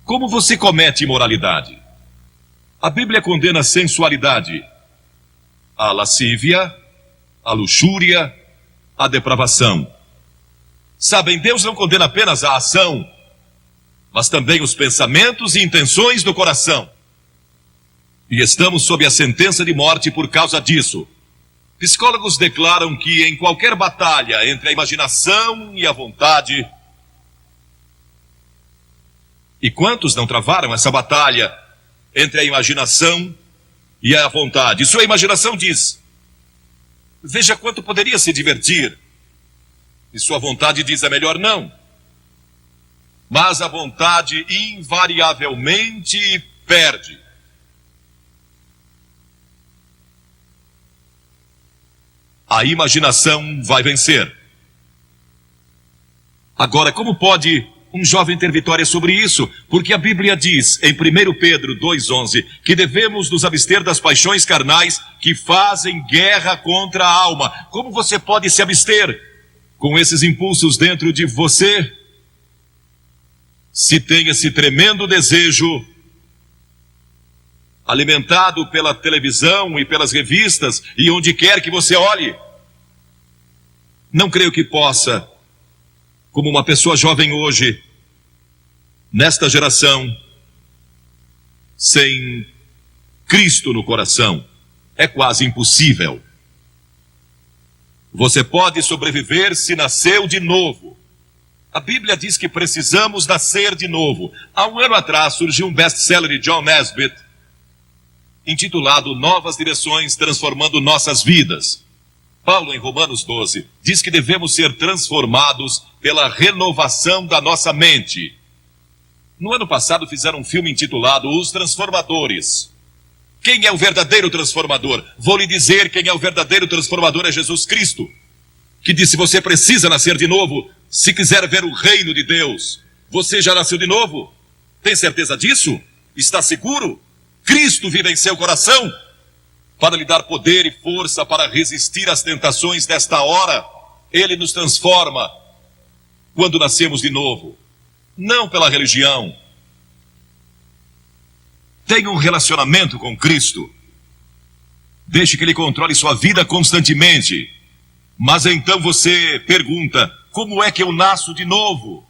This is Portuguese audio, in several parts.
Como você comete imoralidade? A Bíblia condena a sensualidade, a lascívia, a luxúria, a depravação. Sabem, Deus não condena apenas a ação, mas também os pensamentos e intenções do coração. E estamos sob a sentença de morte por causa disso. Psicólogos declaram que em qualquer batalha entre a imaginação e a vontade... E quantos não travaram essa batalha entre a imaginação e a vontade? Sua imaginação diz: veja quanto poderia se divertir. E sua vontade diz: é melhor não. Mas a vontade invariavelmente perde. A imaginação vai vencer. Agora, como pode um jovem ter vitória sobre isso? Porque a Bíblia diz, em 1 Pedro 2,11, que devemos nos abster das paixões carnais que fazem guerra contra a alma. Como você pode se abster com esses impulsos dentro de você, se tem esse tremendo desejo alimentado pela televisão e pelas revistas e onde quer que você olhe? Não creio que possa, como uma pessoa jovem hoje, nesta geração, sem Cristo no coração. É quase impossível. Você pode sobreviver se nasceu de novo. A Bíblia diz que precisamos nascer de novo. Há um ano atrás surgiu um best-seller de John Nesbitt, intitulado Novas Direções Transformando Nossas Vidas. Paulo, em Romanos 12, diz que devemos ser transformados pela renovação da nossa mente. No ano passado fizeram um filme intitulado Os Transformadores. Quem é o verdadeiro transformador? Vou lhe dizer, quem é o verdadeiro transformador é Jesus Cristo, que disse: você precisa nascer de novo se quiser ver o reino de Deus. Você já nasceu de novo? Tem certeza disso? Está seguro? Cristo vive em seu coração para lhe dar poder e força para resistir às tentações desta hora. Ele nos transforma quando nascemos de novo, não pela religião. Tenha um relacionamento com Cristo. Deixe que Ele controle sua vida constantemente. Mas então você pergunta: como é que eu nasço de novo?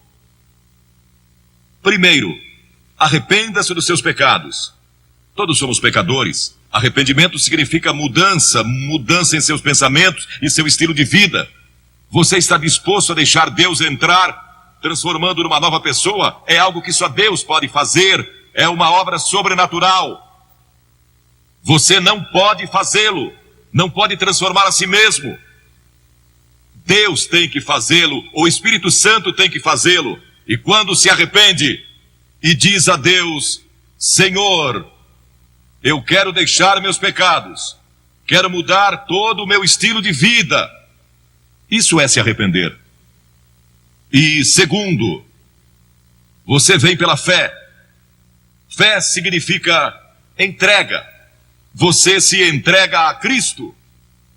Primeiro, arrependa-se dos seus pecados. Todos somos pecadores. Arrependimento significa mudança em seus pensamentos e seu estilo de vida. Você está disposto a deixar Deus entrar, transformando numa nova pessoa? É algo que só Deus pode fazer. É uma obra sobrenatural. Você não pode fazê-lo. Não pode transformar a si mesmo. Deus tem que fazê-lo. O Espírito Santo tem que fazê-lo. E quando se arrepende e diz a Deus: Senhor, eu quero deixar meus pecados, quero mudar todo o meu estilo de vida. Isso é se arrepender. E segundo, você vem pela fé. Fé significa entrega. Você se entrega a Cristo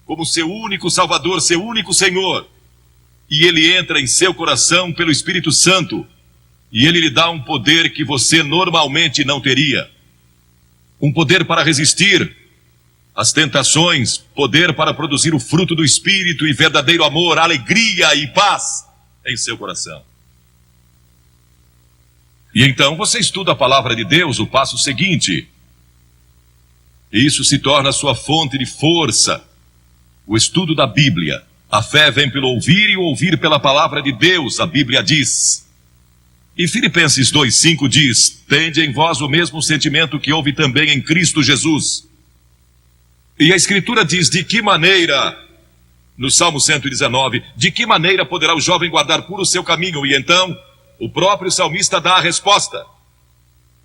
como seu único Salvador, seu único Senhor. E Ele entra em seu coração pelo Espírito Santo. E Ele lhe dá um poder que você normalmente não teria. Um poder para resistir às tentações, poder para produzir o fruto do Espírito e verdadeiro amor, alegria e paz em seu coração. E então você estuda a palavra de Deus, o passo seguinte. E isso se torna a sua fonte de força. O estudo da Bíblia. A fé vem pelo ouvir e o ouvir pela palavra de Deus, a Bíblia diz. E Filipenses 2,5 diz: tende em vós o mesmo sentimento que houve também em Cristo Jesus. E a Escritura diz: de que maneira, no Salmo 119, de que maneira poderá o jovem guardar puro o seu caminho? E então, o próprio salmista dá a resposta: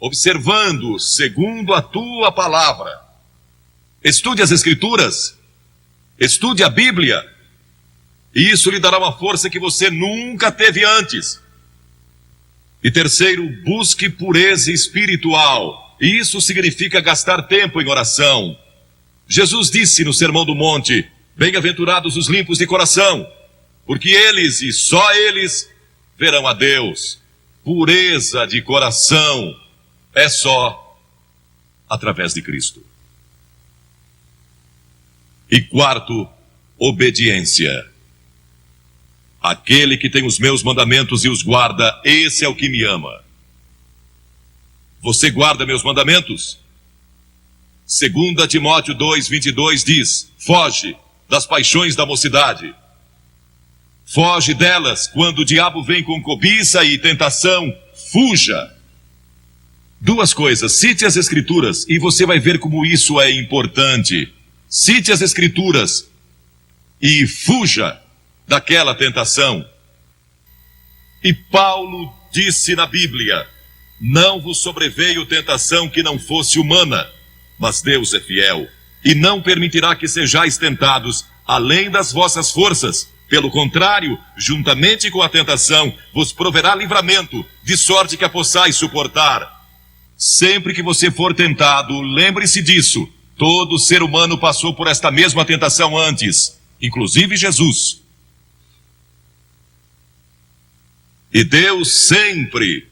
observando segundo a tua palavra. Estude as Escrituras, estude a Bíblia, e isso lhe dará uma força que você nunca teve antes. E terceiro, busque pureza espiritual. E isso significa gastar tempo em oração. Jesus disse no Sermão do Monte: bem-aventurados os limpos de coração, porque eles e só eles verão a Deus. Pureza de coração é só através de Cristo. E quarto, obediência. Aquele que tem os meus mandamentos e os guarda, esse é o que me ama. Você guarda meus mandamentos? 2 Timóteo 2:22 diz: foge das paixões da mocidade. Foge delas quando o diabo vem com cobiça e tentação. Fuja. Duas coisas: cite as Escrituras e você vai ver como isso é importante. Cite as Escrituras e fuja daquela tentação. E Paulo disse na Bíblia: não vos sobreveio tentação que não fosse humana, mas Deus é fiel, e não permitirá que sejais tentados além das vossas forças. Pelo contrário, juntamente com a tentação, vos proverá livramento, de sorte que a possais suportar. Sempre que você for tentado, lembre-se disso. Todo ser humano passou por esta mesma tentação antes, inclusive Jesus. E Deus sempre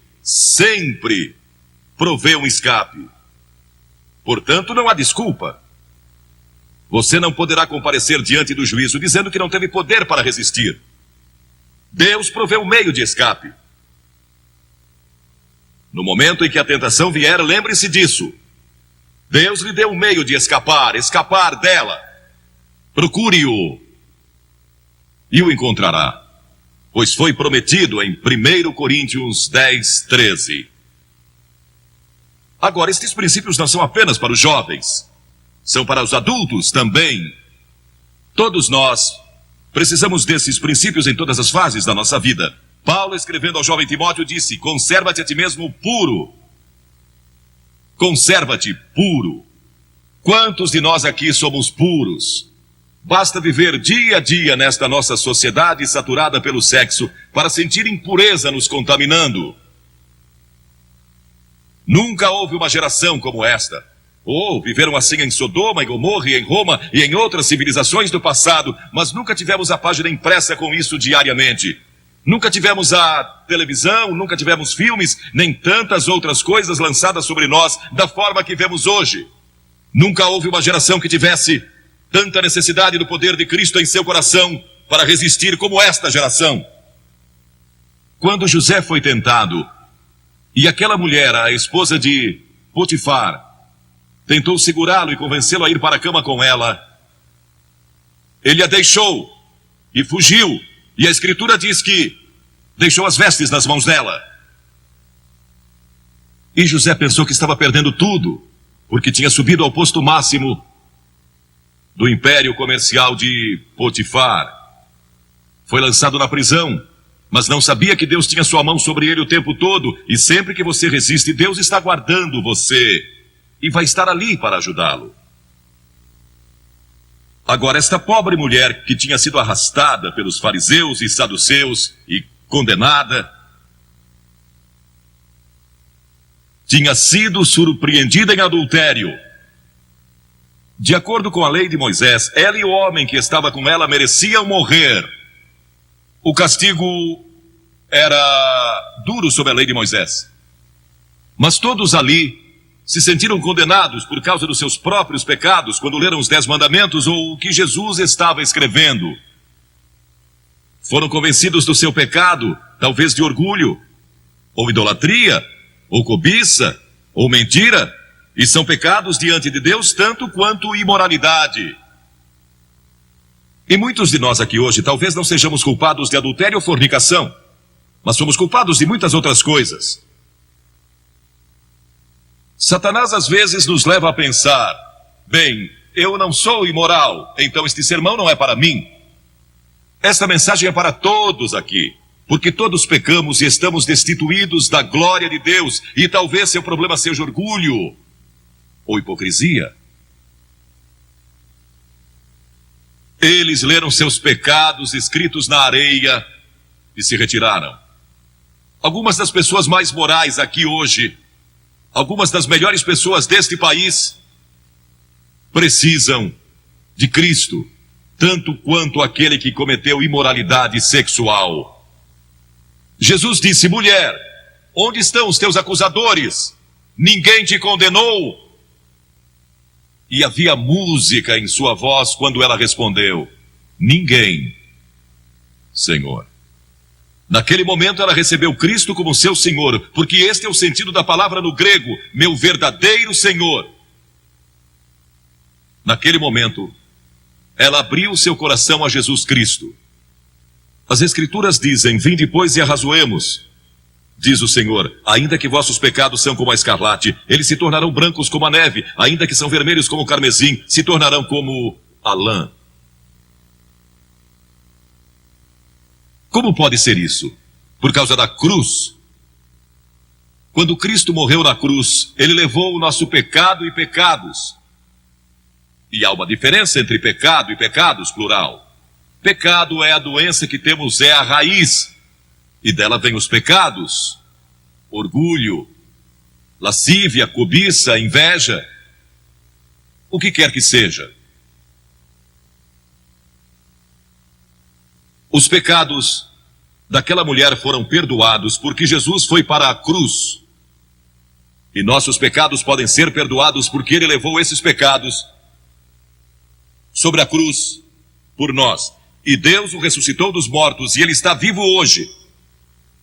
provê um escape. Portanto, não há desculpa. Você não poderá comparecer diante do juízo dizendo que não teve poder para resistir. Deus provê um meio de escape. No momento em que a tentação vier, lembre-se disso. Deus lhe deu um meio de escapar dela. Procure-o e o encontrará. Pois foi prometido em 1 Coríntios 10:13. Agora, estes princípios não são apenas para os jovens, são para os adultos também. Todos nós precisamos desses princípios em todas as fases da nossa vida. Paulo, escrevendo ao jovem Timóteo, disse: conserva-te a ti mesmo puro. Conserva-te puro. Quantos de nós aqui somos puros? Basta viver dia a dia nesta nossa sociedade saturada pelo sexo para sentir impureza nos contaminando. Nunca houve uma geração como esta. Viveram assim em Sodoma, em Gomorra, e em Roma e em outras civilizações do passado, mas nunca tivemos a página impressa com isso diariamente. Nunca tivemos a televisão, nunca tivemos filmes, nem tantas outras coisas lançadas sobre nós da forma que vemos hoje. Nunca houve uma geração que tivesse tanta necessidade do poder de Cristo em seu coração para resistir como esta geração. Quando José foi tentado, e aquela mulher, a esposa de Potifar, tentou segurá-lo e convencê-lo a ir para a cama com ela, ele a deixou e fugiu. E a Escritura diz que deixou as vestes nas mãos dela. E José pensou que estava perdendo tudo, porque tinha subido ao posto máximo do império comercial de Potifar. Foi lançado na prisão, mas não sabia que Deus tinha sua mão sobre ele o tempo todo, e sempre que você resiste, Deus está guardando você, e vai estar ali para ajudá-lo. Agora, esta pobre mulher que tinha sido arrastada pelos fariseus e saduceus e condenada, tinha sido surpreendida em adultério. De acordo com a lei de Moisés, ela e o homem que estava com ela mereciam morrer. O castigo era duro sob a lei de Moisés. Mas todos ali se sentiram condenados por causa dos seus próprios pecados quando leram os 10 mandamentos ou o que Jesus estava escrevendo. Foram convencidos do seu pecado, talvez de orgulho, ou idolatria, ou cobiça, ou mentira, e são pecados diante de Deus tanto quanto imoralidade. E muitos de nós aqui hoje talvez não sejamos culpados de adultério ou fornicação, mas somos culpados de muitas outras coisas. Satanás às vezes nos leva a pensar: bem, eu não sou imoral, então este sermão não é para mim. Esta mensagem é para todos aqui, porque todos pecamos e estamos destituídos da glória de Deus, e talvez seu problema seja orgulho ou hipocrisia. Eles leram seus pecados escritos na areia e se retiraram. Algumas das pessoas mais morais aqui hoje, algumas das melhores pessoas deste país, precisam de Cristo, tanto quanto aquele que cometeu imoralidade sexual. Jesus disse: mulher, onde estão os teus acusadores? ninguém te condenou? E havia música em sua voz quando ela respondeu: ninguém, Senhor. Naquele momento ela recebeu Cristo como seu Senhor, porque este é o sentido da palavra no grego, meu verdadeiro Senhor. Naquele momento, ela abriu seu coração a Jesus Cristo. As Escrituras dizem: vinde, pois, e arrazoemos. Diz o Senhor: ainda que vossos pecados são como a escarlate, eles se tornarão brancos como a neve, ainda que são vermelhos como o carmesim, se tornarão como a lã. Como pode ser isso? Por causa da cruz. Quando Cristo morreu na cruz, ele levou o nosso pecado e pecados. E há uma diferença entre pecado e pecados, plural. Pecado é a doença que temos, é a raiz. E dela vem os pecados: orgulho, lascívia, cobiça, inveja, o que quer que seja. Os pecados daquela mulher foram perdoados porque Jesus foi para a cruz. E nossos pecados podem ser perdoados porque ele levou esses pecados sobre a cruz por nós. E Deus o ressuscitou dos mortos, e ele está vivo hoje.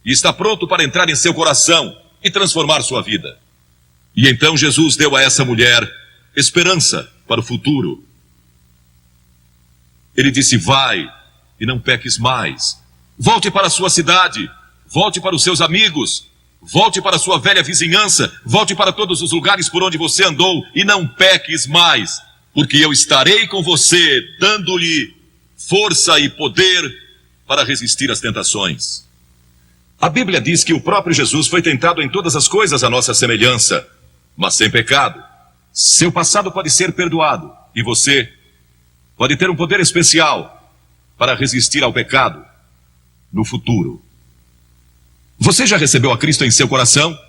E está pronto para entrar em seu coração e transformar sua vida. E então Jesus deu a essa mulher esperança para o futuro. Ele disse: vai e não peques mais. Volte para a sua cidade, volte para os seus amigos, volte para a sua velha vizinhança, volte para todos os lugares por onde você andou e não peques mais, porque eu estarei com você, dando-lhe força e poder para resistir às tentações. A Bíblia diz que o próprio Jesus foi tentado em todas as coisas à nossa semelhança, mas sem pecado. Seu passado pode ser perdoado e você pode ter um poder especial para resistir ao pecado no futuro. Você já recebeu a Cristo em seu coração?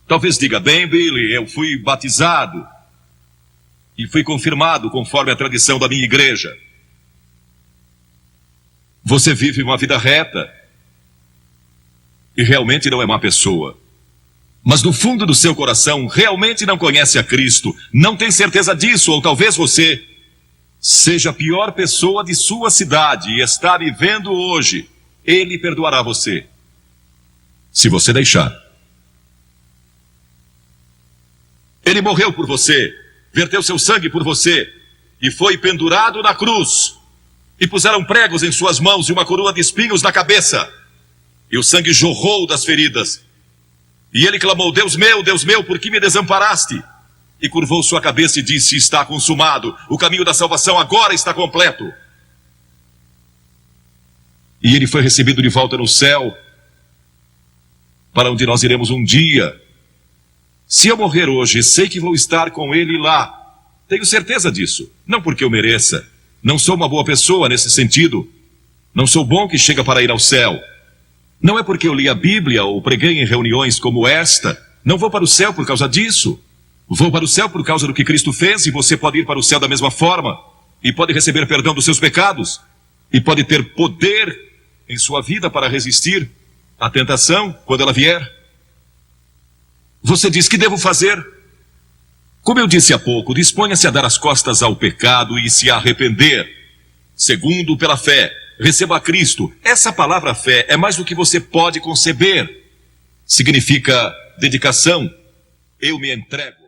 Talvez diga: bem, Billy, eu fui batizado e fui confirmado conforme a tradição da minha igreja. Você vive uma vida reta e realmente não é má pessoa. Mas no fundo do seu coração realmente não conhece a Cristo, não tem certeza disso, ou talvez você seja a pior pessoa de sua cidade e está vivendo hoje. Ele perdoará você, se você deixar. Ele morreu por você, verteu seu sangue por você e foi pendurado na cruz. E puseram pregos em suas mãos e uma coroa de espinhos na cabeça. E o sangue jorrou das feridas. E ele clamou: Deus meu, por que me desamparaste? E curvou sua cabeça e disse: está consumado. O caminho da salvação agora está completo. E ele foi recebido de volta no céu, para onde nós iremos um dia. Se eu morrer hoje, sei que vou estar com ele lá. Tenho certeza disso. Não porque eu mereça. Não sou uma boa pessoa nesse sentido. Não sou bom que chega para ir ao céu. Não é porque eu li a Bíblia ou preguei em reuniões como esta. Não vou para o céu por causa disso. Vou para o céu por causa do que Cristo fez, e você pode ir para o céu da mesma forma. E pode receber perdão dos seus pecados. E pode ter poder em sua vida para resistir à tentação quando ela vier. Você diz: que devo fazer? Como eu disse há pouco, disponha-se a dar as costas ao pecado e se arrepender. Segundo, pela fé, receba a Cristo. Essa palavra fé é mais do que você pode conceber. Significa dedicação. Eu me entrego.